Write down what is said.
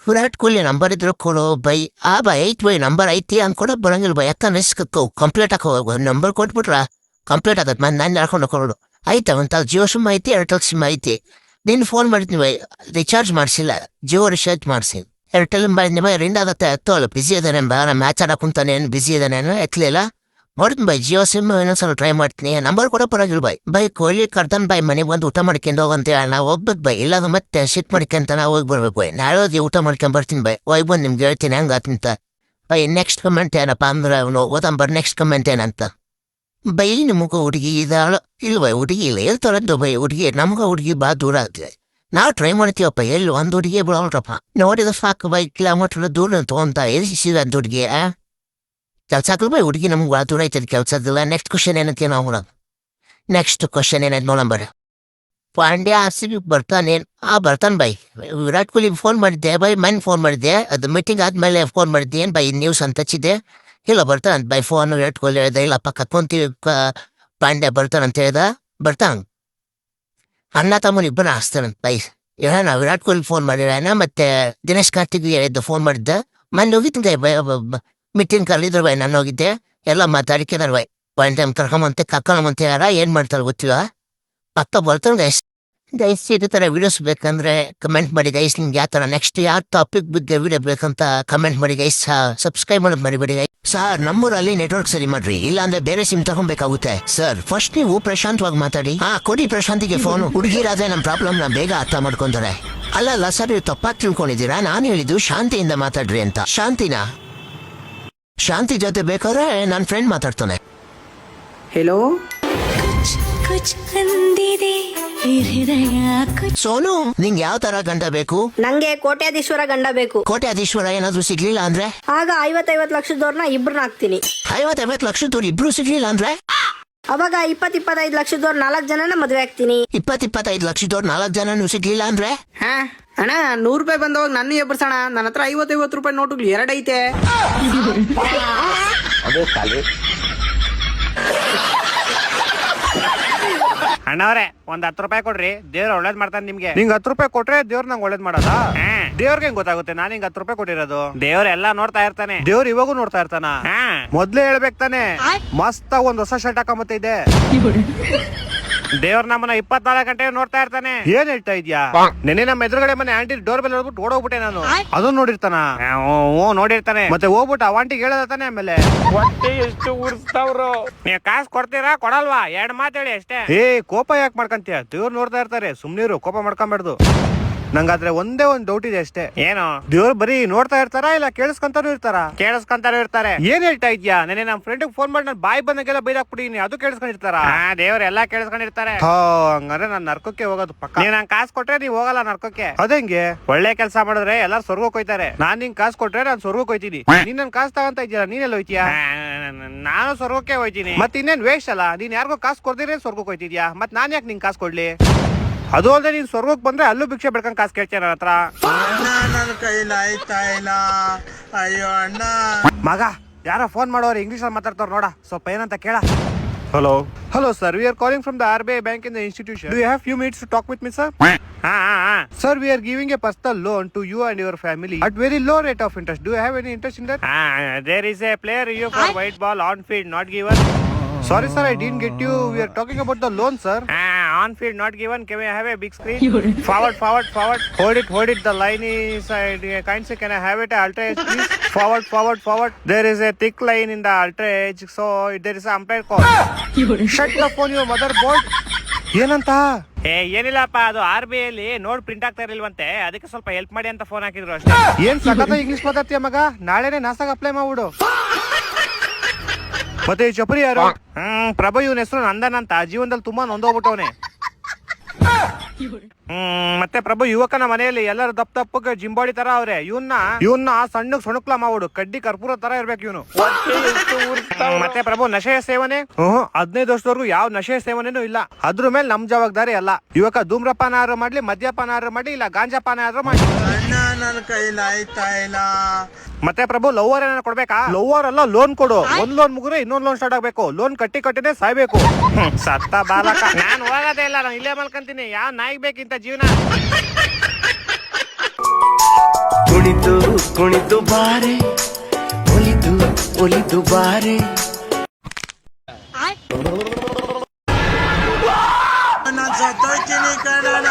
Virat Kohli number ಇದ್ರು ಕೊಡು by. By ಐತ್ ಬೈ ನಂಬರ್ ಐತಿ ಅಂತ ಕೂಡ ಬರಂಗಿಲ್ಲ ಬೈ. ಯಾಕಂದ್ರೆ ಕಂಪ್ಲೀಟ್ ಹಾಕೋ ನಂಬರ್ ಕೊಟ್ಬಿಟ್ರ ಕಂಪ್ಲೀಟ್ ಆಗತ್ತೆ. ಮತ್ತೆ ನಾನು ಹೇಳ್ಕೊಂಡು ಕೊಡೋದು ಆಯ್ತಾ. ಒಂದು ಜಿಯೋ ಸಿಮ್ ಐತಿ, ಏರ್ಟೆಲ್ ಸಿಮ್ ಐತಿ. ನೀನು ಫೋನ್ ಮಾಡಿದ್ನಿ ಬೈ, ರಿಚಾರ್ಜ್ ಮಾಡಿಸಿಲ್ಲ, ಜಿಯೋ ರಿಚಾರ್ಜ್ ಮಾಡಿಸಿ. ಏರ್ಟೆಲ್ ಮಾಡಿದ್ನಿ ಬೈ, ರಿಂಗ್ ಆಗತ್ತೆ ಎತ್ತೋಲ್ಲ. ಬಿಸಿ ಇದ್ದಾನೆ ಬಾ, ನಾನು ಮ್ಯಾಚ್ ಆಡಕ್ಕೆ ಕುಂತಾನೆ, ಏನು ಬಿಸಿ ಇದ್ದಾನೆ ಎತ್ತಲಿಲ್ಲ. ನೋಡ್ತೀನಿ ಬೈ, ಜಿಯೋ ಸಿಮ್ ಇನ್ನೊಂದ್ಸಲ ಟ್ರೈ ಮಾಡ್ತೀನಿ. ನಂಬರ್ ಕೂಡ ಪರವಾಗಿಲ್ಲ ಬೈ. ಬೈ ಕೊಹ್ಲಿ ಕರ್ದನ್ ಬೈ ಮನೆಗೆ ಬಂದು ಊಟ ಮಾಡ್ಕೊಂಡು ಹೋಗಂತ ನಾವು ಹೋಗ್ಬೇಕು ಬೈ. ಇಲ್ಲಾಂದ್ರೆ ಮತ್ತೆ ಸಿಟ್ ಮಾಡ್ಕೊಂತ ನಾವು ಹೋಗಿ ಬರ್ಬೇಕು ಬೈ. ನಾಳೆ ಊಟ ಮಾಡ್ಕೊಂಡ್ ಬರ್ತೀನಿ ಬೈ. ಹೋಗಿ ಬಂದು ನಿಮ್ಗೆ ಹೇಳ್ತೀನಿ ಹೆಂಗೆ ಆತಂತ ಬೈ. ನೆಕ್ಸ್ಟ್ ಕಮೆಂಟ್ ಏನಪ್ಪ ಅಂದ್ರೆ ಅವನು ಓದಂಬರ್ ನೆಕ್ಸ್ಟ್ ಕಮೆಂಟ್ ಏನಂತ ಬೈ. ನಿಮಗೂ ಹುಡುಗಿ ಇದಾಳ ಇಲ್ಲ ಬೈ? ಹುಡುಗಿ ಇಲ್ಲ ಹೇಳ್ತಾರದ್ದು ಬೈ. ಹುಡುಗಿ ನಮ್ಗೆ ಹುಡುಗಿ ಬಾ ದೂರ ಆಗ್ತದೆ. ನಾವು ಟ್ರೈ ಮಾಡ್ತೀವಪ್ಪ, ಎಲ್ಲಿ ಒಂದು ಹುಡುಗಿ ಬಿಡೋಲ್ರಪ್ಪ. ನೋಡಿದ ಸಾಕು ಬೈ, ಕಿಲೋಮೀಟರ್ ದೂರ ತೊಗೊಂತ ಎಸಿದ ಅಂತ ಹುಡುಗಿ ಕೆಲ್ಸ ಹಾಕಲ್ ಬೈ. ಹುಡುಗಿ ನಮ್ಗೆ ಭಾಳ ದೂರ ಐತದ ಕೆಲ್ಸದಿಲ್ಲ. ನೆಕ್ಸ್ಟ್ ಕ್ವಶನ್ ಏನಂತ ನಾವು ನೋಡೋಣ. ನೆಕ್ಸ್ಟ್ ಕ್ವಶನ್ ಏನಂತ ನೋಡಂಬರ. ಪಾಂಡ್ಯ RCB ಬರ್ತಾನೆ? ಬರ್ತಾನೆ ಬೈ. ವಿರಾಟ್ ಕೊಹ್ಲಿ ಫೋನ್ ಮಾಡಿದ್ದೆ ಬೈ, ಮನ್ ಫೋನ್ ಮಾಡಿದ್ದೆ. ಅದು ಮೀಟಿಂಗ್ ಆದ್ಮೇಲೆ ಫೋನ್ ಮಾಡಿದ್ದೆ. ಏನು ಬೈ ನ್ಯೂಸ್ ಅಂತ ಹಚ್ಚಿದ್ದೆ. ಇಲ್ಲ ಬರ್ತಾನಂತ ಬೈ. ಫೋನ್ ವಿರಾಟ್ ಕೊಹ್ಲಿ ಹೇಳ್ದೆ, ಇಲ್ಲಪ್ಪ ಕತ್ಕೊಂತೀವಿ ಪಾಂಡ್ಯ ಬರ್ತಾನಂತ ಹೇಳ್ದ. ಬರ್ತಾನ ಅಣ್ಣ ತಮ್ಮನ ಇಬ್ಬರ ಹಾಸ್ತಾನಂತ ಬೈ. ಹೇಳೋಣ ವಿರಾಟ್ ಕೊಹ್ಲಿ ಫೋನ್ ಮಾಡಿರೋಣ, ಮತ್ತೆ ದಿನೇಶ್ ಕಾರ್ತಿಕ್ ಹೇಳಿದ್ದ ಫೋನ್ ಮಾಡಿದ್ದ. ಮನೆ ಹೋಗಿದ್ದೆ ಬೈ, ಮೀಟಿಂಗ್ ಕರೆದಿದ್ರು ಬೈ. ನಾನು ಹೋಗಿದ್ದೆ, ಎಲ್ಲ ಮಾತಾಡಿಕ್ಕಿದಾರ ಬೈ. ಒನ್ ಟೈಮ್ ಕರ್ಕೊಂಬಂತೆ ಯಾರ ಏನು ಮಾಡ್ತಾರೆ ಗೊತ್ತಿಲ್ಲ. ಪಕ್ಕ ಬರ್ತಾನೆ ಗೈಸ್. ಗೈಸ್ ಇದೇ ಥರ ವೀಡಿಯೋಸ್ ಬೇಕಂದ್ರೆ ಕಮೆಂಟ್ ಮಾಡಿ ಗೈಸ್. ನಿಮ್ಗೆ ಯಾವ ಥರ ನೆಕ್ಸ್ಟ್ ಯಾವ ಟಾಪಿಕ್ ಬಗ್ಗೆ ವಿಡಿಯೋ ಬೇಕಂತ ಕಮೆಂಟ್ ಮಾಡಿ ಗೈಸ್. ಸಬ್ಸ್ಕ್ರೈಬ್ ಮಾಡೋದು ಮರಿಬೇಡಿ ಗೈಸ್. ಸರ್ ನಮ್ಮೂರಲ್ಲಿ ನೆಟ್ವರ್ಕ್ ಸರಿ ಮಾಡ್ರಿ, ಇಲ್ಲಾಂದ್ರೆ ಬೇರೆ ಸಿಮ್ ತಗೊಬೇಕಾಗುತ್ತೆ. ಸರ್ ಫಸ್ಟ್ ನೀವು ಪ್ರಶಾಂತವಾಗಿ ಮಾತಾಡಿ. ಕೊಡಿ ಪ್ರಶಾಂತಿಗೆ ಫೋನು. ಹುಡುಗಿರಾದ್ರೆ ನಮ್ಮ ಪ್ರಾಬ್ಲಮ್ನ ಬೇಗ ಅರ್ಥ ಮಾಡ್ಕೊಂತಾರೆ. ಅಲ್ಲ ಸರ್, ನೀವು ತಪ್ಪಾಗಿ ತಿಳ್ಕೊಂಡಿದ್ದೀರಾ. ನಾನು ಹೇಳಿದ್ದು ಶಾಂತಿಯಿಂದ ಮಾತಾಡ್ರಿ ಅಂತ. ಶಾಂತಿ ಜೊತೆ ಬೇಕಾದ್ರೆ ನನ್ನ ಫ್ರೆಂಡ್ ಮಾತಾಡ್ತಾನೆ. ಹೆಲೋ ಸೋನು, ನಿಂಗೆ ಯಾವ ತರ ಗಂಡ ಬೇಕು? ನಂಗೆ ಕೋಟ್ಯಾಧೀಶ್ವರ ಗಂಡ ಬೇಕು. ಕೋಟ್ಯಾಧೀಶ್ವರ ಏನಾದ್ರು ಸಿಗ್ಲಿಲ್ಲ ಅಂದ್ರೆ? ಆಗ 50-50 ಲಕ್ಷದವ್ರನ್ನ ಇಬ್ರನ್ನ ಹಾಕ್ತೀನಿ. 50-50 ಲಕ್ಷದವ್ರು ಇಬ್ರು ಸಿಗ್ಲಿಲ್ಲ ಅಂದ್ರೆ? ಅವಾಗ 20-25 ಲಕ್ಷದವ್ರ 4 ಜನನ ಮದ್ವೆ ಆಗ್ತೀನಿ. 20-25 ಲಕ್ಷದವ್ರು 4 ಜನನು ಸಿಗ್ಲಿಲ್ಲ ಅಂದ್ರೆ? ಅಣ್ಣ 100 ರೂಪಾಯಿ ಬಂದವಾಗ ನನ್ನ ಎಬ್ಬರ್ಸೋಣ. ನನ್ನ ಹತ್ರ 50-50 ರೂಪಾಯಿ ನೋಟುಗಳು 2 ಐತೆ. ಅಣ್ಣವ್ರೆ ಒಂದ್ 10 ರೂಪಾಯಿ ಕೊಡ್ರಿ, ದೇವ್ರ ಒಳ್ಳೇದ್ ಮಾಡ್ತಾನೆ ನಿಮ್ಗೆ. ನಿಂಗ್ 10 ರೂಪಾಯಿ ಕೊಟ್ರೆ ದೇವ್ರ ನಂಗೆ ಒಳ್ಳೇದ್ ಮಾಡದ? ದೇವ್ರಿಗೆ ಹೆಂಗ್ ಗೊತ್ತಾಗುತ್ತೆ ನಾನು ಹಿಂಗ್ 10 ರೂಪಾಯಿ ಕೊಟ್ಟಿರೋದು? ದೇವ್ರ ಎಲ್ಲಾ ನೋಡ್ತಾ ಇರ್ತಾನೆ. ದೇವ್ರ ಇವಾಗೂ ನೋಡ್ತಾ ಇರ್ತಾನ. ಮೊದ್ಲೇ ಹೇಳ್ಬೇಕು ತಾನೆ. ಮಸ್ತ್ ಒಂದ್ ಹೊಸ ಶರ್ಟ್ ಹಾಕೊಂಬತ್ತ ಇದೆ. ದೇವ್ರ ನಮ್ಮನ್ನ 24 ಗಂಟೆ ನೋಡ್ತಾ ಇರ್ತಾನೆ. ಏನ್ ಹೇಳ್ತಾ ಇದ್ಯಾ? ನೆನ್ನೆ ನಮ್ಮ ಎದುರುಗಡೆ ಮನೆ ಆಂಟಿ ಡೋರ್ ಬೆಲ್ ಹೊಡ್ಬಿಟ್ಟು ಓಡೋಗ್ಬಿಟ್ಟೆ ನಾನು. ಅದನ್ನ ನೋಡಿರ್ತಾನ? ನೋಡಿರ್ತಾನೆ. ಮತ್ತೆ ಹೋಗ್ಬಿಟ್ಟು ಅವಾಂಟಿಗೆ ಹೇಳತಾನೆ. ಆಮೇಲೆ ಹೊಟ್ಟೆ ಎಷ್ಟು ಉರ್ಸ್ತಾವ್ರು. ನೀವ್ ಕಾಸು ಕೊಡ್ತೀರಾ ಕೊಡಲ್ವಾ? 2 ಮಾತು ಹೇಳಿ ಅಷ್ಟೇ. ಕೋಪ ಯಾಕೆ ಮಾಡ್ಕಂತೀಯ? ದೇವ್ರು ನೋಡ್ತಾ ಇರ್ತಾರೆ, ಸುಮ್ನೀರು, ಕೋಪ ಮಾಡ್ಕೊಂಬಾರ್ದು. ನಂಗಾದ್ರೆ ಒಂದೇ ಒಂದ್ ಡೌಟ್ ಇದೆ ಅಷ್ಟೇ. ಏನು? ದೇವ್ರು ಬರೀ ನೋಡ್ತಾ ಇರ್ತಾರ ಇಲ್ಲ ಕೇಳಿಸ್ಕೊಂತಾರು ಇರ್ತಾರ? ಕೇಳಿಸ್ಕೊಂತಾರು ಇರ್ತಾರೆ. ಏನ್ ಹೇಳ್ತಾ ಇದ್ಯಾ? ನೆನೆ ನಮ್ ಫ್ರೆಂಡ್ ಫೋನ್ ಮಾಡಿ ನಾನು ಬಾಯಿ ಬಂದಂಗೆಲ್ಲ ಬೈದಾಕ್ಬಿಟ್ಟಿನಿ, ಅದು ಕೇಳಿಸ್ಕೊಂಡಿರ್ತಾರ? ದೇವ್ರ ಎಲ್ಲಾ ಕೇಳಿಸ್ಕೊಂಡಿರ್ತಾರೆ. ಹಂಗಾರೆ ನಾನ್ ನರ್ಕಕ್ಕೆ ಹೋಗೋದು ಪಕ್ಕ. ನೀವ್ ನಂಗೆ ಕಾಸು ಕೊಟ್ರೆ ನೀವ್ ಹೋಗಲ್ಲ ನರ್ಕಕ್ಕೆ. ಅದಂಗೆ ಒಳ್ಳೆ ಕೆಲಸ ಮಾಡಿದ್ರೆ ಎಲ್ಲಾರು ಸ್ವರ್ಗಕ್ಕೆ ಹೋಯ್ತಾರೆ. ನಾನ್ ನಿಂಗ್ ಕಾಸು ಕೊಟ್ರೆ ನಾನ್ ಸ್ವರ್ಗಕ್ಕೆ ಹೋಯ್ತೀನಿ. ನೀನ್ ನನ್ ಕಾಸು ತಗೊಂತ ಇದ್ದೀರಾ, ನೀನೆಲ್ಲ ಹೋಯ್ತೀಯಾ? ನಾನು ಸ್ವರ್ಗಕ್ಕೆ ಹೋಯ್ತೀನಿ. ಮತ್ತೆ ಇನ್ನೇನ್ ವೇಸ್ಟ್ ಅಲ್ಲ? ನೀನ್ ಯಾರಿಗೋ ಕಾಸು ಕೊಡ್ದಿರೇ ಸ್ವರ್ಗಕ್ಕೆ ಹೋಯ್ತಿದ್ಯಾ? ಮತ್ ನಾನ್ ಯಾಕೆ ನಿಂಗ್ ಕಾಸು ಕೊಡ್ಲಿ? ಅದು ಅಲ್ಲದೆ ನೀನ್ ಸ್ವರ್ಗಕ್ಕೆ ಬಂದ್ರೆ ಅಲ್ಲೂ ಭಿಕ್ಷೆ ಬೆಳ್ಕೊಂಡ್ ಕಾಸು ಕೇಳ್ತೀಯ ನನ್ನ ಹತ್ರ. ನನ್ನ ಕೈಲಿ ಆಯ್ತಾ ಇಲ್ಲ. ಅಯ್ಯೋ ಅಣ್ಣ. ಮಗ ಯಾರೋ ಫೋನ್ ಮಾಡೋರು ಇಂಗ್ಲಿಷ್ ಅಲ್ಲಿ ಮಾತಾಡ್ತಾರ ನೋಡ, ಸ್ವಲ್ಪ ಏನಂತ ಕೇಳ. Hello sir, we are calling from the RBI bank in the institution. Do you have few minutes to talk with me, sir? Sir, we are giving a personal loan to you and your family at very low rate of interest. Do you have any interest in that? There is a player review for white ball on field not given. Sorry sir, I didn't get you. We are talking about the loan, sir. On field not given. Can we have a big screen? Forward. Hold it. The line is kindly can I have it ultra edge please? Forward. There is a thick line in the ultra edge, so there is an umpire call. Shut the phone, your motherboard. ಏನಂತ? ಏನಿಲ್ಲಪ್ಪ, ಅದು RBI ಅಲ್ಲಿ ನೋಡ್ print ಆಗ್ತಾ ಇರ್ಲಿಲ್ವಂತೆ, ಅದಕ್ಕೆ ಸ್ವಲ್ಪ help ಮಾಡಿ ಅಂತ ಫೋನ್ ಹಾಕಿದ್ರು ಅಷ್ಟೇ. ಏನ್ ಸಖತ್ ಇಂಗ್ಲಿಷ್ ಮಾತಾಡ್ತೀಯ ಮಗ? ನಾಳೆನೆ ನಾಸಾಗ ಅಪ್ಲೈ ಮಾಡ್ಬಿಡು. ಮತ್ತೆ ಈ ಚಪರಿ ಯಾರು? ಪ್ರಭು, ಇವನ ಹೆಸರು ನಂದನ್ ಅಂತ. ಜೀವನದಲ್ಲಿ ತುಂಬಾ ನೊಂದೋಗ್ಬಿಟ್ಟವನೆ. ಮತ್ತೆ ಪ್ರಭು ಯುವಕನ ಮನೆಯಲ್ಲಿ ಎಲ್ಲರೂ ದಪ್ಪಗೆ ಜಿಂಬಾಡಿ ತರ ಅವ್ರೆ. ಇವನ್ನ ಸಣ್ಣಗ್ ಸೊಣಕ್ಲ ಮಾಡ್ಬಿಡು, ಕಡ್ಡಿ ಕರ್ಪೂರ ತರ ಇರ್ಬೇಕು ಇವನು. ಮತ್ತೆ ಪ್ರಭು ನಶೆಯ ಸೇವನೆ 15 ವರ್ಷದವರೆಗೂ ಯಾವ ನಶೆಯ ಸೇವನೆನೂ ಇಲ್ಲ. ಅದ್ರ ಮೇಲೆ ನಮ್ ಜವಾಬ್ದಾರಿ ಅಲ್ಲ. ಯುವಕ ಧೂಮ್ರಪಾನ ಆದ್ರೂ ಮಾಡ್ಲಿ, ಮದ್ಯಪಾನ ಆದ್ರೂ ಮಾಡ್ಲಿ, ಇಲ್ಲ ಗಾಂಜಾಪಾನ ಆದ್ರೂ ಮಾಡ್ಲಿ. ನನ್ನ ಕೈಲಿ ಆಯ್ತಾ ಇಲ್ಲ. ಮತ್ತೆ ಪ್ರಭು ಲವ್ವರ್ ಏನಾರ ಕೊಡ್ಬೇಕಾ? ಲವ್ವರ್ ಅಲ್ಲ, ಲೋನ್ ಕೊಡು. ಒಂದ್ ಲೋನ್ ಮುಗಿದ್ರೆ ಇನ್ನೊಂದ್ ಲೋನ್ ಸ್ಟಾರ್ಟ್ ಆಗ್ಬೇಕು. ಲೋನ್ ಕಟ್ಟಿನೇ ಸಾಯ್ಬೇಕು. ಸತ್ತ ಬಾಲಕ. ನಾನು ಹೋಗೋದೇ ಇಲ್ಲ, ನಾನು ಇಲ್ಲೇ ಮಲ್ಕೊಂತೀನಿ. ಯಾವ ನಾಯಿಗ್ ಬೇಕಿಂತ ಜೀವನ? ಕುಣಿತು ಕುಣಿತು ಬಾರೆ ಒಲಿದು ಒಲಿದು ಬಾರೆ ನಾನು ಸತ್ತೋಗ್ತೀನಿ ಕಣ